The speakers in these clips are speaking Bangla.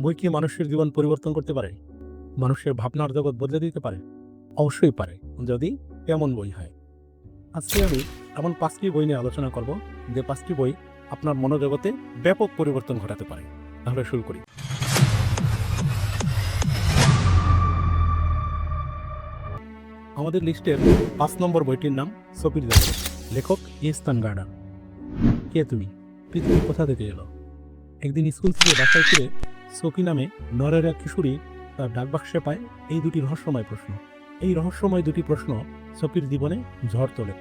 বই কি মানুষের জীবন পরিবর্তন করতে পারে? মানুষের ভাবনার জগৎ বদলে দিতে পারে? অবশ্যই পারে, যদি এমন বই হয়। আজকে আমি এমন 5টি বই নিয়ে আলোচনা করব, যে 5টি বই আপনার মনোজগতে ব্যাপক পরিবর্তন ঘটাতে পারে। তাহলে শুরু করি। আমাদের লিস্টের 5 নম্বর বইটির নাম সপির জগৎ। লেখক ইস্তান গার্ডার। কে তুমি? পৃথিবী কোথা থেকে এলো? একদিন স্কুল থেকে বাসায় ফিরে সফি নামে নরের এক কিশোরী তার ডাকবাক্সে পায় এই দুটি রহস্যময় প্রশ্ন। এই রহস্যময় দুটি প্রশ্ন সফির জীবনে ঝড় তোলে।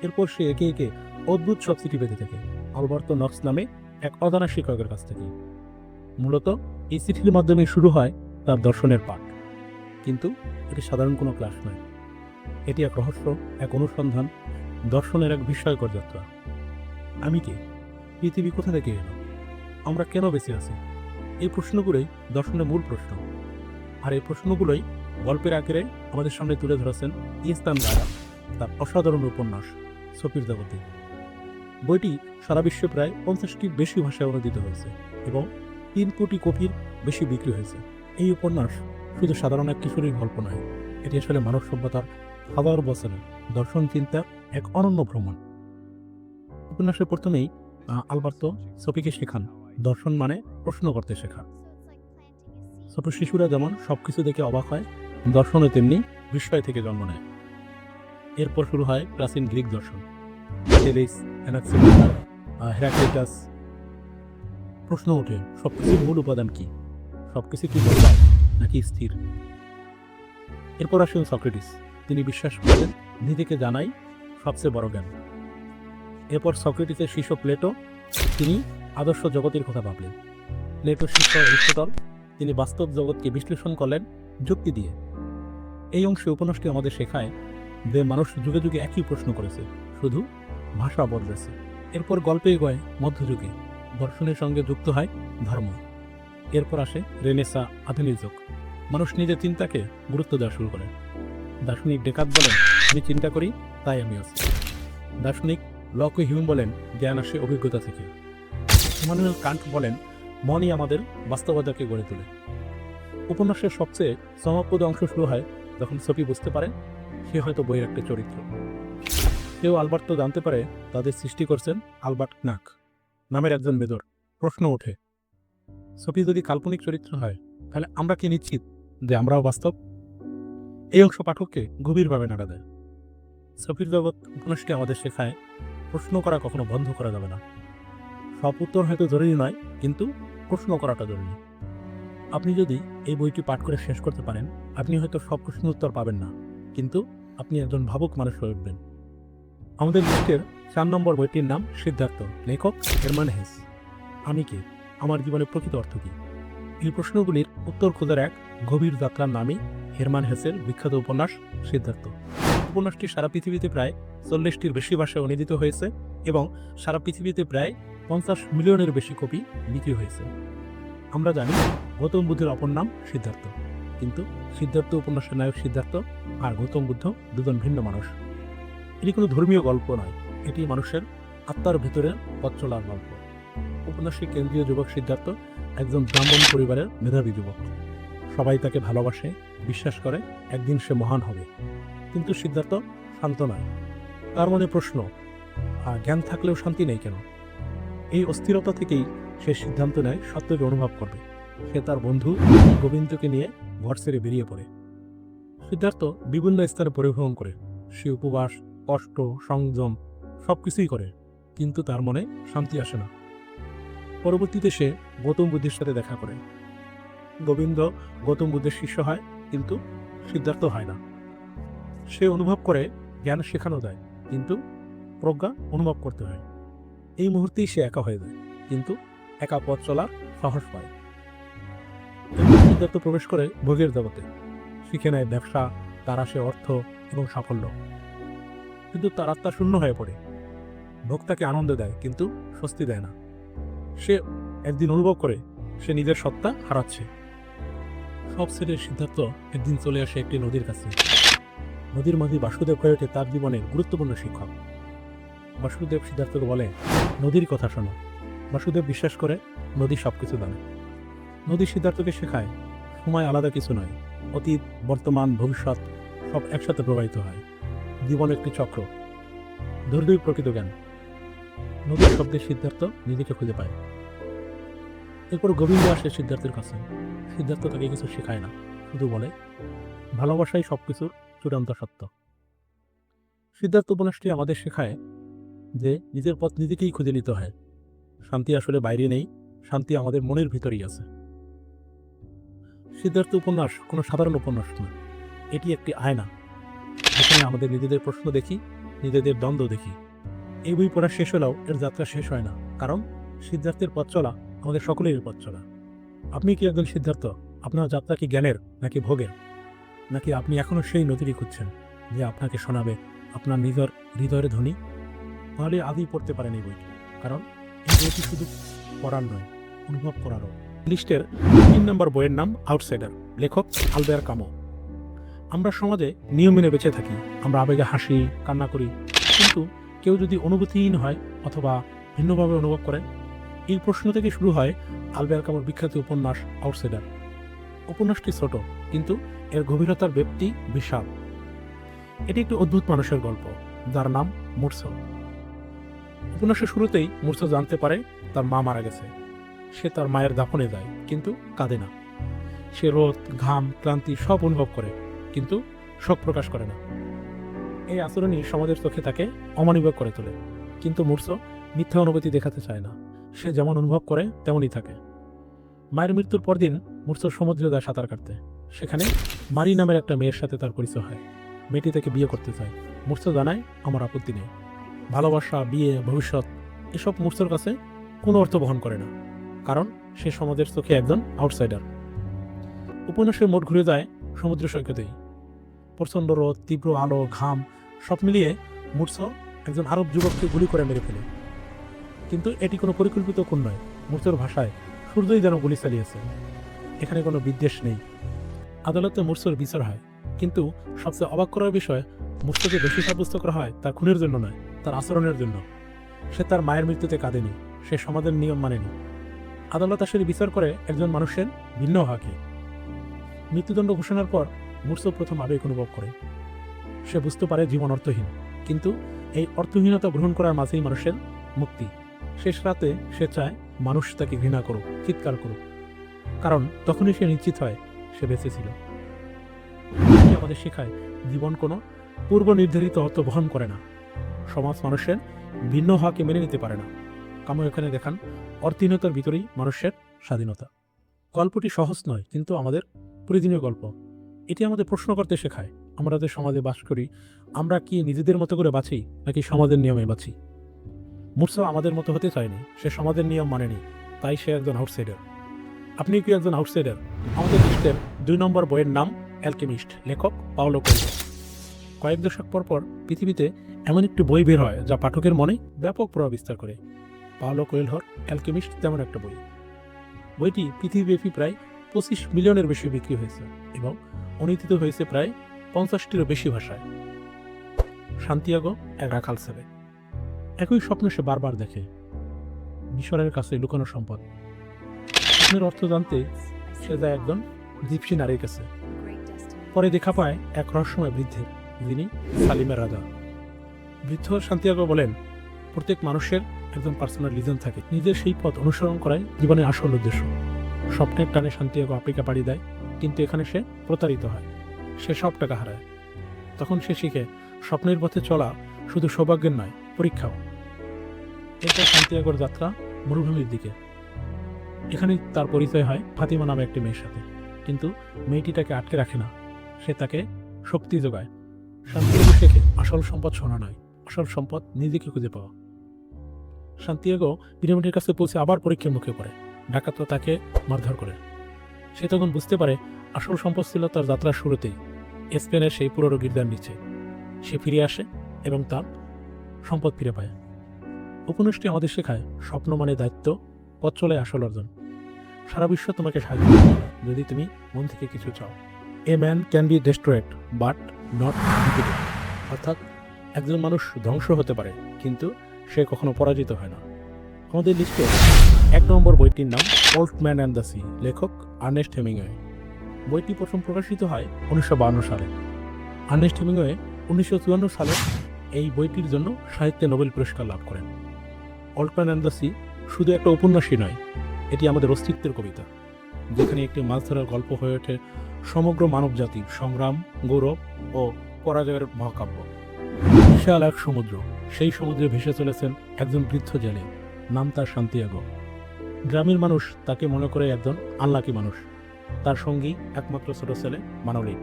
এরপর সে একে একে অদ্ভুত সব চিঠি পেতে থাকে আলবার্তো নক্স নামে এক অজানা শিক্ষকের কাছ থেকে। মূলত এই চিঠির মাধ্যমে শুরু হয় তার দর্শনের পাঠ। কিন্তু এটি সাধারণ কোনো ক্লাস নয়, এটি এক রহস্য, এক অনুসন্ধান, দর্শনের এক বিস্ময়কর যাত্রা। আমি কে? পৃথিবী কোথা থেকে এলো? আমরা কেন বেঁচে আছি? এই প্রশ্নগুলোই দর্শনের মূল প্রশ্ন। আর এই প্রশ্নগুলোই গল্পের আকারে আমাদের সামনে তুলে ধরেছেন ইস্তান গার্ডার তার অসাধারণ উপন্যাস সপির জগতে। বইটি সারা বিশ্বে প্রায় 50টির বেশি ভাষায় অনুদিত হয়েছে এবং 3 কোটি কপির বেশি বিক্রি হয়েছে। এই উপন্যাস শুধু সাধারণ এক কিশোরীর গল্প নয়, এটি আসলে মানব সভ্যতার হাজার বছরের দর্শন চিন্তার এক অনন্য ভ্রমণ। উপন্যাসের প্রথমেই আলবার্তো সপিকে শেখান দর্শন মানে প্রশ্ন করতে শেখা। ছোট শিশুরা যেমন সবকিছু দেখে অবাক হয়, দর্শনও তেমনি বিস্ময় থেকে জন্ম নেয়। এরপর শুরু হয় প্রাচীন গ্রিক দর্শন, থেলিস, অ্যানাক্সিমান্ডার, হেরাক্লিটাস। প্রশ্ন ওঠে, সবকিছুর মূল উপাদান কি? সবকিছু কি বদলায় নাকি স্থির? এরপর আসেন সক্রেটিস। তিনি বিশ্বাস করতেন নিজেকে জানাই সবচেয়ে বড় জ্ঞান। এরপর সক্রেটিসের শিষ্য প্লেটো, তিনি আদর্শ জগতের কথা ভাবলেন। প্লেটোর শিষ্য অ্যারিস্টটল, তিনি বাস্তব জগৎকে বিশ্লেষণ করলেন যুক্তি দিয়ে। এই অংশে উপন্যাসটি আমাদের শেখায় যে মানুষ যুগে যুগে একই প্রশ্ন করেছে, শুধু ভাষা বদলেছে। এরপর গল্পে গয় মধ্যযুগে দর্শনের সঙ্গে যুক্ত হয় ধর্ম। এরপর আসে রেনেসা, আধুনিক যুগ। মানুষ নিজের চিন্তাকে গুরুত্ব দেওয়া শুরু করে। দার্শনিক ডেকার্ত বলেন, আমি চিন্তা করি তাই আমি আছি। দার্শনিক লক ও হিউম বলেন, জ্ঞান আসে অভিজ্ঞতা থেকে। ইমানুয়েল কান্ট বলেন, মনই আমাদের বাস্তবতাকে গড়ে তোলে। উপন্যাসের সবচেয়ে চমকপ্রদ অংশ শুরু হয় যখন সফি বুঝতে পারে সে হয়তো বইয়ের একটা চরিত্র। কেউ আলবার্তো জানতে পারে তাদের সৃষ্টি করছেন আলবার্ট নাক নামের একজন মেজর। প্রশ্ন ওঠে, সফি যদি কাল্পনিক চরিত্র হয়, তাহলে আমরা কি নিশ্চিত যে আমরাও বাস্তব? এই অংশ পাঠককে গভীরভাবে নাড়া দেয়। সফির জগৎ উপন্যাসটি আমাদের শেখায় প্রশ্ন করা কখনো বন্ধ করা যাবে না। সব উত্তর হয়তো জরুরি নয়, কিন্তু প্রশ্ন করাটা জরুরি। আপনি যদি এই বইটি পাঠ করে শেষ করতে পারেন, আপনি হয়তো সব প্রশ্নের উত্তর পাবেন না, কিন্তু আপনি একজন ভাবুক মানুষ হয়ে উঠবেন। আমাদের লিস্টের 4 নম্বর বইটির নাম সিদ্ধার্থ। লেখক হেরমান হেস। আমি কে? আমার জীবনের প্রকৃত অর্থ কী? এই প্রশ্নগুলির উত্তর খোঁজার এক গভীর যাত্রার নামই হেরমান হেসের বিখ্যাত উপন্যাস সিদ্ধার্থ। উপন্যাসটি সারা পৃথিবীতে প্রায় 40টির বেশি ভাষায় অনুদিত হয়েছে এবং সারা পৃথিবীতে প্রায় 50 মিলিয়নের বেশি কপি বিক্রি হয়েছে। আমরা জানি গৌতম বুদ্ধের অপর নাম সিদ্ধার্থ, কিন্তু সিদ্ধার্থ উপন্যাসের নায়ক সিদ্ধার্থ আর গৌতম বুদ্ধ দুজন ভিন্ন মানুষ। এটি কোনো ধর্মীয় গল্প নয়, এটি মানুষের আত্মার ভেতরের পথ চলার গল্প। উপন্যাসের কেন্দ্রীয় যুবক সিদ্ধার্থ একজন ব্রাহ্মণ পরিবারের মেধাবী যুবক। সবাই তাকে ভালোবাসে, বিশ্বাস করে একদিন সে মহান হবে। কিন্তু সিদ্ধার্থ শান্ত নয়। তার মনে প্রশ্ন, জ্ঞান থাকলেও শান্তি নেই কেন? এই অস্থিরতা থেকেই সে সিদ্ধান্ত নেয় সত্যকে অনুভব করবে। সে তার বন্ধু গোবিন্দকে নিয়ে ঘর ছেড়ে বেরিয়ে পড়ে। সিদ্ধার্থ বিভিন্ন স্থানে পরিভ্রমণ করে। সে উপবাস, কষ্ট, সংযম সবকিছুই করে, কিন্তু তার মনে শান্তি আসে না। পরবর্তীতে সে গৌতম বুদ্ধের সাথে দেখা করে। গোবিন্দ গৌতম বুদ্ধের শিষ্য হয়, কিন্তু সিদ্ধার্থ হয় না। সে অনুভব করে জ্ঞান শেখানো যায়, কিন্তু প্রজ্ঞা অনুভব করতে হয়। এই মুহূর্তেই সে একা হয়ে যায়, কিন্তু একা পথ চলার সাহস পায়। সিদ্ধার্থ প্রবেশ করে ভোগের জগতে, শিখে নেয় ব্যবসা, তার আসে অর্থ এবং সাফল্য। কিন্তু তার আত্মা শূন্য হয়ে পড়ে। ভোগ তাকে আনন্দ দেয়, কিন্তু স্বস্তি দেয় না। সে একদিন অনুভব করে সে নিজের সত্তা হারাচ্ছে। সব ছেড়ে সিদ্ধার্থ একদিন চলে আসে একটি নদীর কাছে। নদীর মাঝি বাসুদেব হয়ে ওঠে তার জীবনের গুরুত্বপূর্ণ শিক্ষক। বাসুদেব সিদ্ধার্থকে বলে, নদীর কথা শোনো। বাসুদেব বিশ্বাস করে নদী সবকিছু জানে। নদী সিদ্ধার্থকে শেখায় সময় আলাদা কিছু নয়, অতীত, বর্তমান, ভবিষ্যৎ সব একসাথে প্রবাহিত হয়। জীবন একটি চক্র। ধৈর্যই প্রকৃত জ্ঞান। নদীর শব্দে সিদ্ধার্থ নিজেকে খুঁজে পায়। এরপর গোবিন্দ আসে সিদ্ধার্থের কাছে। সিদ্ধার্থ তাকে কিছু শেখায় না, শুধু বলে ভালোবাসাই সবকিছুর চূড়ান্ত সত্য। সিদ্ধার্থ উপন্যাসটি আমাদের শেখায় যে নিজের পথ নিজেকেই খুঁজে নিতে হয়। শান্তি আসলে বাইরে নেই, শান্তি আমাদের মনের ভিতরেই আছে। সিদ্ধার্থ উপন্যাস কোনো সাধারণ উপন্যাস নয়, এটি একটি আয়না, যেখানে আমাদের নিজেদের প্রশ্ন দেখি, নিজেদের দ্বন্দ্ব দেখি। এই বই পড়া শেষ হলেও এর যাত্রা শেষ হয় না, কারণ সিদ্ধার্থের পথ চলা আমাদের সকলের পথ চলা। আপনি কি একজন সিদ্ধার্থ? আপনার যাত্রা কি জ্ঞানের নাকি ভোগের? নাকি আপনি এখনো সেই নদীরই খুঁজছেন যে আপনাকে শোনাবে আপনার নিজের হৃদয়ের ধ্বনি? তাহলে আজই পড়তে পারেন এই বইটি, কারণ এই বইটি শুধু পড়ার নয়, অনুভব করারও। লিস্টের 3 নম্বর বইয়ের নাম আউটসাইডার, লেখক আলবেয়ার কামু। আমরা সমাজে নিয়ম মেনে বেঁচে থাকি, আমরা আবেগে হাসি, কান্না করি, কিন্তু কেউ যদি অনুভূতিহীন হয় অথবা ভিন্নভাবে অনুভব করে? এই প্রশ্ন থেকে শুরু হয় আলবেয়ার কামুর বিখ্যাত উপন্যাস আউটসাইডার। উপন্যাসটি ছোট, কিন্তু এর গভীরতার ব্যাপ্তি বিশাল। এটি একটি অদ্ভুত মানুষের গল্প, যার নাম মুরসো। উপন্যাসের শুরুতেই মুরসো জানতে পারে তার মা মারা গেছে। সে তার মায়ের দাফনে যায়, কিন্তু কাঁদে না। সে রোদ, ঘাম, ক্লান্তি সব অনুভব করে, কিন্তু শোক প্রকাশ করে না। এই আচরণই সমাজের চোখে তাকে অমানবিক করে তোলে, কিন্তু মুরসো মিথ্যা অনুভূতি দেখাতে চায় না। সে যেমন অনুভব করে তেমনই থাকে। মায়ের মৃত্যুর পরদিন মুরসো সমুদ্রে যায় সাঁতার কাটতে। সেখানে মারি নামের একটা মেয়ের সাথে তার পরিচয় হয়। মেয়েটি তাকে বিয়ে করতে চায়। মুরসো জানায়, আমার আপত্তি নেই। ভালোবাসা, বিয়ে, ভবিষ্যৎ এসব মুরসোর কাছে কোনো অর্থ বহন করে না, কারণ সে সমাজের চোখে একজন আউটসাইডার। উপন্যাসের মোড় ঘুরে যায় সমুদ্র সৈকতেই। প্রচণ্ড রোদ, তীব্র আলো, ঘাম সব মিলিয়ে মুরসো একজন আরব যুবককে গুলি করে মেরে ফেলে। কিন্তু এটি কোনো পরিকল্পিত খুন নয়। মুরসোর ভাষায় সূর্যই যেন গুলি চালিয়েছে। এখানে কোনো বিদ্বেষ নেই। আদালতে মুরসোর বিচার হয়, কিন্তু সবচেয়ে অবাক করার বিষয়, মুরসোকে দোষী সাব্যস্ত করা হয় তার খুনের জন্য নয়, তার আচরণের জন্য। সে তার মায়ের মৃত্যুতে কাঁদেনি, সে সমাজের নিয়ম মানেনি। আদালত আসলে বিচার করে একজন মানুষের ভিন্ন হকে। মৃত্যুদণ্ড ঘোষণার পর মুরসো প্রথম আবেগ অনুভব করে। সে বুঝতে পারে জীবন অর্থহীন, কিন্তু এই অর্থহীনতা গ্রহণ করার মাঝেই মানুষের মুক্তি। শেষ রাতে সে চায় মানুষ তাকে ঘৃণা করুক, চিৎকার করুক, কারণ তখনই সে নিশ্চিত হয় সে বেঁচে ছিল। আমাদের শেখায় জীবন কোনো পূর্ব নির্ধারিত অর্থ বহন করে না। সমাজ মানুষের ভিন্ন হওয়াকে মেনে নিতে পারে না। কামু এখানে দেখান অর্থহীনতার ভিতরেই মানুষের স্বাধীনতা। গল্পটি সহজ নয়, কিন্তু আমাদের প্রয়োজনীয় গল্প। এটি আমাদের প্রশ্ন করতে শেখায়, আমরা যে সমাজে বাস করি, আমরা কি নিজেদের মতো করে বাঁচি নাকি সমাজের নিয়মে বাঁচি? মুরসো আমাদের মতো হতে চায়নি, সে সমাজের নিয়ম মানেনি, তাই সে একজন আউটসাইডার। আপনি কি একজন আউটসাইডার? আমাদের লিস্টের 2 নম্বর বইয়ের নাম অ্যালকেমিস্ট, লেখক পাওলো কোয়েলহো। কয়েক দশক পর পর পৃথিবীতে এমন একটি বই বের হয় যা পাঠকের মনে ব্যাপক প্রভাব বিস্তার করে। পাওলো কোয়েলহোর অ্যালকেমিস্ট তেমন একটা বই। বইটি পৃথিবীব্যাপী প্রায় 25 মিলিয়নের বেশি বিক্রি হয়েছে এবং অনুদিত হয়েছে প্রায় 50টিরও বেশি ভাষায়। সান্তিয়াগো এক রাখাল ছেলে। একই স্বপ্ন সে বারবার দেখে, মিশরের কাছে লুকানো সম্পদ। স্বপ্নের অর্থ জানতে সে যায় একজন জিপসি নারীর কাছে। পরে দেখা পায় এক রহস্যময় বৃদ্ধের, যিনি সালিমের রাজা। বৃদ্ধ সান্তিয়াগো বলেন, প্রত্যেক মানুষের একজন পার্সোনাল লিজেন্ড থাকে, নিজের সেই পথ অনুসরণ করাই জীবনের আসল উদ্দেশ্য। স্বপ্নের টানে সান্তিয়াগো আফ্রিকা পাড়ি দেয়, কিন্তু এখানে সে প্রতারিত হয়, সে সব টাকা হারায়। তখন সে শিখে স্বপ্নের পথে চলা শুধু সৌভাগ্যের নয়, পরীক্ষাও। এরপর সান্তিয়াগোর যাত্রা মরুভূমির দিকে। এখানে তার পরিচয় হয় ফাতিমা নামে একটি মেয়ের সাথে, কিন্তু মেয়েটি তাকে আটকে রাখে না, সে তাকে শক্তি যোগায়। সান্তিয়াগো শেখে আসল সম্পদ সোনা নয়, আসল সম্পদ নিজেকে খুঁজে পাওয়া। সান্তিয়াগো পিরামিডের কাছে পৌঁছে আবার পরীক্ষার মুখে পড়ে। ডাকাতরা তাকে মারধর করে। সে তখন বুঝতে পারে আসল সম্পদ ছিল তার যাত্রার শুরুতেই, স্পেনের সেই পুরো গির্জার নিচে। সে ফিরে আসে এবং তার সম্পদ ফিরে পায়। উপন্যাসটি আমাদের শেখায় স্বপ্ন মানে দায়িত্ব, পথ চলে আসল অর্জন। সারা বিশ্ব তোমাকে সাহায্য করবে যদি তুমি মন থেকে কিছু চাও। A man can be destroyed but not defeated. অর্থাৎ একজন মানুষ ধ্বংস হতে পারে, কিন্তু সে কখনো পরাজিত হয় না। আমাদের লিস্টে 1 নম্বর বইটির নাম old man and the sea, লেখক আর্নেস্ট হেমিংওয়ে। বইটি প্রথম প্রকাশিত হয় 1952 সালে। আর্নেস্ট হেমিংওয়ে 1954 সালে এই বইটির জন্য সাহিত্যে নোবেল পুরস্কার লাভ করেন। Old man and the sea শুধু একটা উপন্যাসই নয়, এটি আমাদের অস্তিত্বের কবিতা, যেখানে একটি মাছ ধরার গল্প হয়ে ওঠে সমগ্র মানবজাতির সংগ্রাম, গৌরব ও পরাজয়ের মহাকাব্য। বিশাল এক সমুদ্র, সেই সমুদ্রে ভেসে চলেছেন একজন বৃদ্ধ জেলে, নাম তার সান্তিয়াগো। গ্রামের মানুষ তাকে মনে করে একজন আনলাকি মানুষ, তার সঙ্গী একমাত্র ছোট ছেলে মানলিন।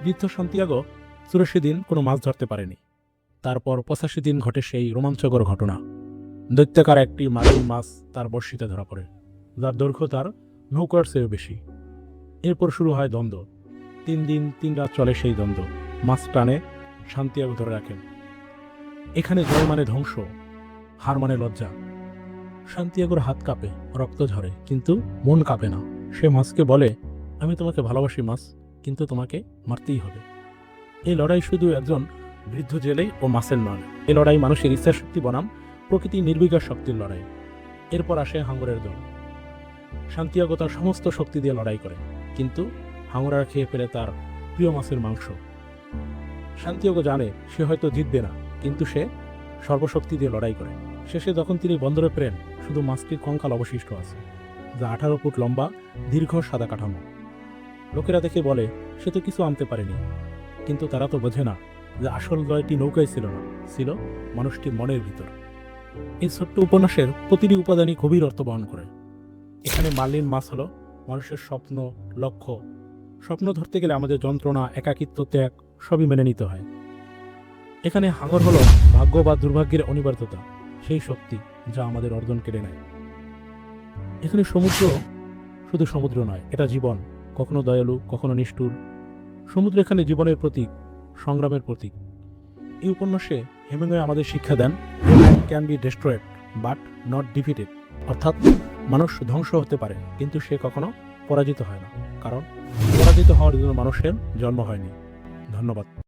বৃদ্ধ সান্তিয়াগো 84 দিন কোনো মাছ ধরতে পারেনি। তারপর 85 দিন ঘটে সেই রোমাঞ্চকর ঘটনা। দৈত্যাকার একটি মার্লিন মাছ তার বড়শিতে ধরা পড়ে, যার দৈর্ঘ্য তার নৌকার চেয়েও বেশি। এরপর শুরু হয় দ্বন্দ্ব। 3 দিন 3 রাত চলে সেই দ্বন্দ্ব। মাছ টানে, সান্তিয়াগো ধরে রাখেন। এখানে জয় মানে ধ্বংস, হার মানে লজ্জা। সান্তিয়াগোর হাত কাঁপে, রক্ত ঝরে, কিন্তু মন কাঁপে না। সে মাছকে বলে, আমি তোমাকে ভালোবাসি মাছ, কিন্তু তোমাকে মারতেই হবে। এই লড়াই শুধু একজন বৃদ্ধ জেলে ও মাছের নয়, এই লড়াই মানুষের ইচ্ছাশক্তি বনাম প্রকৃতি নির্বিকার শক্তির লড়াই। এরপর আসে হাঙ্গরের দল। সান্তিয়াগো তার সমস্ত শক্তি দিয়ে লড়াই করে, কিন্তু হাঙ্গররা খেয়ে ফেলে তার প্রিয় মাছের মাংস। সান্তিয়াগো জানে সে হয়তো জিতবে না, কিন্তু সে সর্বশক্তি দিয়ে লড়াই করে। শেষে যখন তিনি বন্দরে ফেরেন, শুধু মাছটির কঙ্কাল অবশিষ্ট আছে, যা 18 ফুট লম্বা, দীর্ঘ সাদা কাঠামো। লোকেরা দেখে বলে, সে তো কিছু আনতে পারেনি, কিন্তু তারা তো বোঝে না যে আসল জয়টি নৌকায় ছিল না, ছিল মানুষটির মনের ভিতর। এই ছোট্ট উপন্যাসের প্রতিটি উপাদানই গভীর অর্থ বহন করে। এখানে মার্লিন মাছ হলো মানুষের স্বপ্ন, লক্ষ্য। স্বপ্ন ধরতে গেলে আমাদের যন্ত্রণা, একাকিত্ব, ত্যাগ সবই মেনে নিতে হয়। এখানে হাঙ্গর হলো ভাগ্য বা দুর্ভাগ্যের অনিবার্যতা, সেই শক্তি যা আমাদের অর্জন কেড়ে নেয়। এখানে সমুদ্র শুধু সমুদ্র নয়, এটা জীবন, কখনো দয়ালু, কখনো নিষ্ঠুর। সমুদ্র এখানে জীবনের প্রতীক, সংগ্রামের প্রতীক। এই উপন্যাসে হেমিংওয়ে আমাদের শিক্ষা দেন, can be destroyed but not defeated, অর্থাৎ মানুষ ধ্বংস হতে পারে, কিন্তু সে কখনো পরাজিত হয় না, কারণ পরাজিত হওয়ার জন্য মানুষের জন্ম হয়নি। ধন্যবাদ।